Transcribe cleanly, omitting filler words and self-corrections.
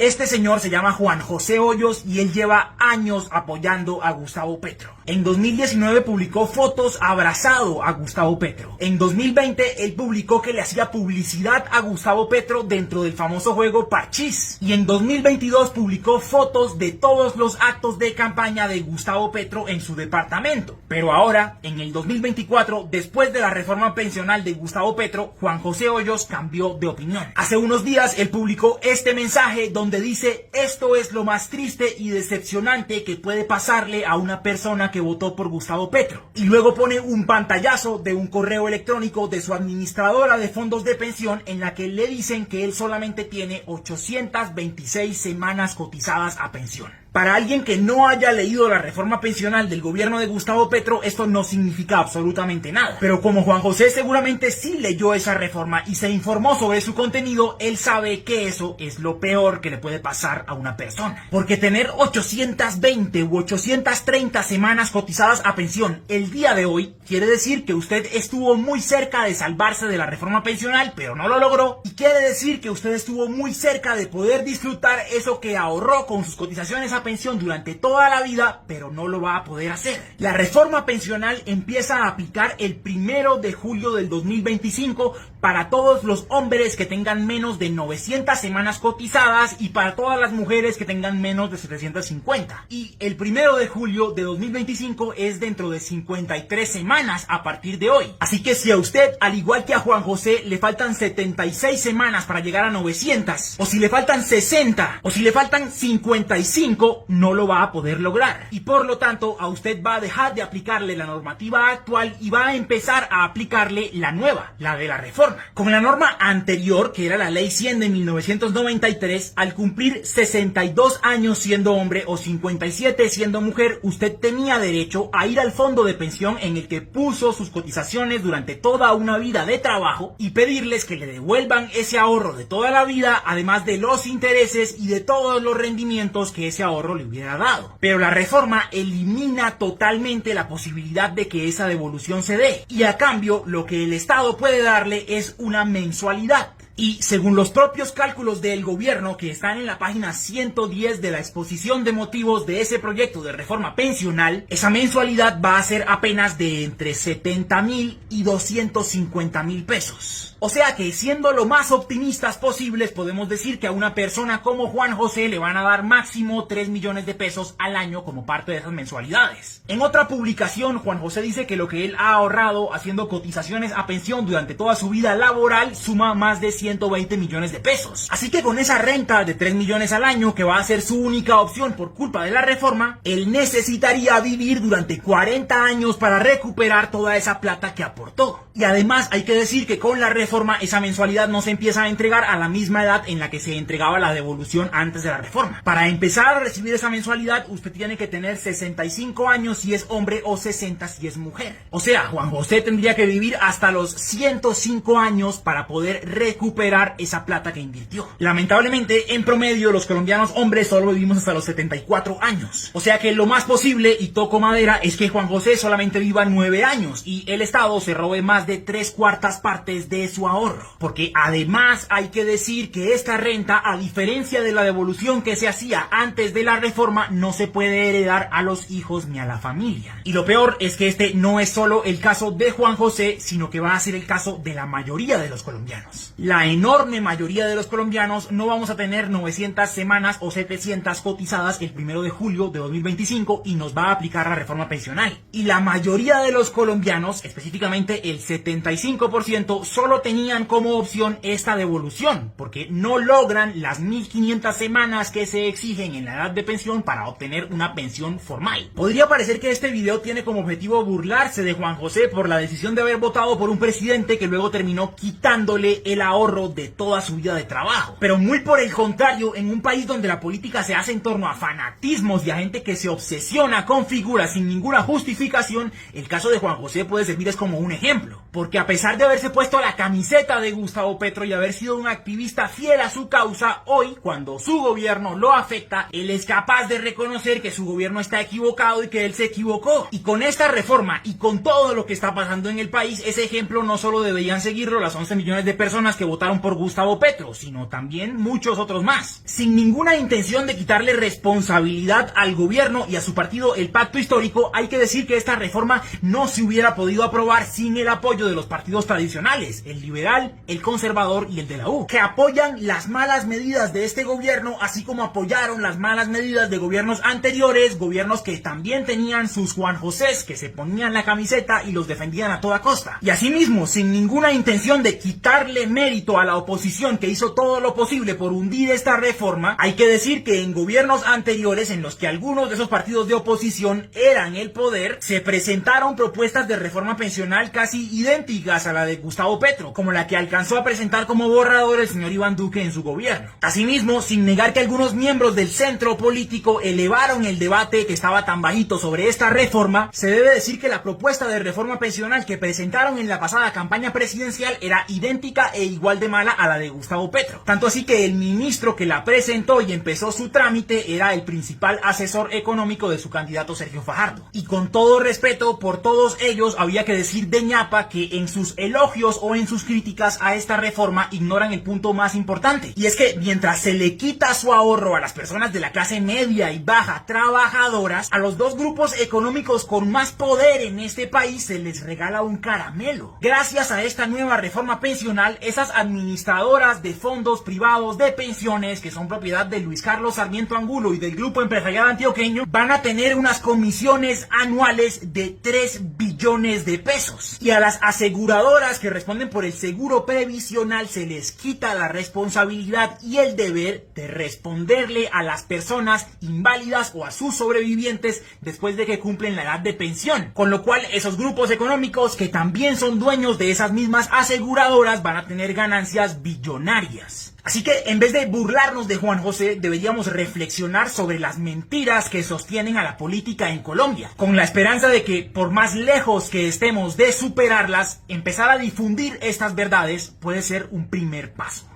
Este señor se llama Juan José Hoyos y él lleva años apoyando a Gustavo Petro. En 2019 publicó fotos abrazado a Gustavo Petro. En 2020 él publicó que le hacía publicidad a Gustavo Petro dentro del famoso juego Parchís. Y en 2022 publicó fotos de todos los actos de campaña de Gustavo Petro en su departamento. Pero ahora, en el 2024, después de la reforma pensional de Gustavo Petro, Juan José Hoyos cambió de opinión. Hace unos días él publicó este mensaje donde dice: esto es lo más triste y decepcionante que puede pasarle a una persona que votó por Gustavo Petro. Y luego pone un pantallazo de un correo electrónico de su administradora de fondos de pensión en la que le dicen que él solamente tiene 826 semanas cotizadas a pensión. Para alguien que no haya leído la reforma pensional del gobierno de Gustavo Petro, esto no significa absolutamente nada. Pero como Juan José seguramente sí leyó esa reforma y se informó sobre su contenido, él sabe que eso es lo peor que le puede pasar a una persona. Porque tener 820 u 830 semanas cotizadas a pensión el día de hoy quiere decir que usted estuvo muy cerca de salvarse de la reforma pensional, pero no lo logró. Y quiere decir que usted estuvo muy cerca de poder disfrutar eso que ahorró con sus cotizaciones a pensión durante toda la vida, pero no lo va a poder hacer. La reforma pensional empieza a aplicar el 1 de julio del 2025 para todos los hombres que tengan menos de 900 semanas cotizadas y para todas las mujeres que tengan menos de 750. Y el 1 de julio de 2025 es dentro de 53 semanas a partir de hoy. Así que si a usted, al igual que a Juan José, le faltan 76 semanas para llegar a 900, o si le faltan 60, o si le faltan 55, no lo va a poder lograr. Y por lo tanto, a usted va a dejar de aplicarle la normativa actual y va a empezar a aplicarle la nueva, la de la reforma. Con la norma anterior, que era la Ley 100 de 1993, al cumplir 62 años siendo hombre o 57 siendo mujer, usted tenía derecho a ir al fondo de pensión en el que puso sus cotizaciones durante toda una vida de trabajo y pedirles que le devuelvan ese ahorro de toda la vida, además de los intereses y de todos los rendimientos que ese ahorro le hubiera dado. Pero la reforma elimina totalmente la posibilidad de que esa devolución se dé, y a cambio lo que el Estado puede darle es una mensualidad. Y según los propios cálculos del gobierno que están en la página 110 de la exposición de motivos de ese proyecto de reforma pensional, esa mensualidad va a ser apenas de entre 70,000 y 250,000 pesos. O sea que, siendo lo más optimistas posibles, podemos decir que a una persona como Juan José le van a dar máximo 3 millones de pesos al año como parte de esas mensualidades. En otra publicación, Juan José dice que lo que él ha ahorrado haciendo cotizaciones a pensión durante toda su vida laboral suma más de 120 millones de pesos. Así que con esa renta de 3 millones al año, que va a ser su única opción por culpa de la reforma, él necesitaría vivir durante 40 años para recuperar toda esa plata que aportó. Y además hay que decir que con la reforma esa mensualidad no se empieza a entregar a la misma edad en la que se entregaba la devolución antes de la reforma. Para empezar a recibir esa mensualidad, usted tiene que tener 65 años si es hombre o 60 si es mujer. O sea, Juan José tendría que vivir hasta los 105 años para poder recuperar esa plata que invirtió. Lamentablemente, en promedio, los colombianos hombres solo vivimos hasta los 74 años. O sea que lo más posible, y toco madera, es que Juan José solamente viva 9 años y el Estado se robe más de 3/4 partes de su ahorro. Porque además hay que decir que esta renta, a diferencia de la devolución que se hacía antes de la reforma, no se puede heredar a los hijos ni a la familia. Y lo peor es que este no es solo el caso de Juan José, sino que va a ser el caso de la mayoría de los colombianos. La enorme mayoría de los colombianos no vamos a tener 900 semanas o 700 cotizadas el 1 de julio de 2025 y nos va a aplicar la reforma pensional. Y la mayoría de los colombianos, específicamente el 75%, solo tenían como opción esta devolución, porque no logran las 1500 semanas que se exigen en la edad de pensión para obtener una pensión formal. Podría parecer que este video tiene como objetivo burlarse de Juan José por la decisión de haber votado por un presidente que luego terminó quitándole el ahorro de toda su vida de trabajo. Pero muy por el contrario, en un país donde la política se hace en torno a fanatismos y a gente que se obsesiona con figuras sin ninguna justificación, el caso de Juan José puede servir como un ejemplo. Porque a pesar de haberse puesto la camiseta de Gustavo Petro y haber sido un activista fiel a su causa, hoy, cuando su gobierno lo afecta, él es capaz de reconocer que su gobierno está equivocado y que él se equivocó. Y con esta reforma y con todo lo que está pasando en el país, ese ejemplo no solo deberían seguirlo las 11 millones de personas que votaron votaron por Gustavo Petro, sino también muchos otros más. Sin ninguna intención de quitarle responsabilidad al gobierno y a su partido El Pacto Histórico, hay que decir que esta reforma no se hubiera podido aprobar sin el apoyo de los partidos tradicionales, el liberal, el conservador y el de la U, que apoyan las malas medidas de este gobierno, así como apoyaron las malas medidas de gobiernos anteriores, gobiernos que también tenían sus Juan Josés, que se ponían la camiseta y los defendían a toda costa. Y asimismo, sin ninguna intención de quitarle mérito a la oposición que hizo todo lo posible por hundir esta reforma, hay que decir que en gobiernos anteriores, en los que algunos de esos partidos de oposición eran el poder, se presentaron propuestas de reforma pensional casi idénticas a la de Gustavo Petro, como la que alcanzó a presentar como borrador el señor Iván Duque en su gobierno. Asimismo, sin negar que algunos miembros del centro político elevaron el debate que estaba tan bajito sobre esta reforma, se debe decir que la propuesta de reforma pensional que presentaron en la pasada campaña presidencial era idéntica e igual de mala a la de Gustavo Petro. Tanto así que el ministro que la presentó y empezó su trámite era el principal asesor económico de su candidato Sergio Fajardo. Y con todo respeto por todos ellos, había que decir de ñapa que en sus elogios o en sus críticas a esta reforma ignoran el punto más importante. Y es que mientras se le quita su ahorro a las personas de la clase media y baja trabajadoras, a los dos grupos económicos con más poder en este país se les regala un caramelo. Gracias a esta nueva reforma pensional, esas administradoras de fondos privados de pensiones que son propiedad de Luis Carlos Sarmiento Angulo y del Grupo Empresarial Antioqueño van a tener unas comisiones anuales de 3 billones de pesos. Y a las aseguradoras que responden por el seguro previsional se les quita la responsabilidad y el deber de responderle a las personas inválidas o a sus sobrevivientes después de que cumplen la edad de pensión. Con lo cual, esos grupos económicos que también son dueños de esas mismas aseguradoras van a tener ganancias billonarias. Así que en vez de burlarnos de Juan José, deberíamos reflexionar sobre las mentiras que sostienen a la política en Colombia, con la esperanza de que, por más lejos que estemos de superarlas, empezar a difundir estas verdades puede ser un primer paso.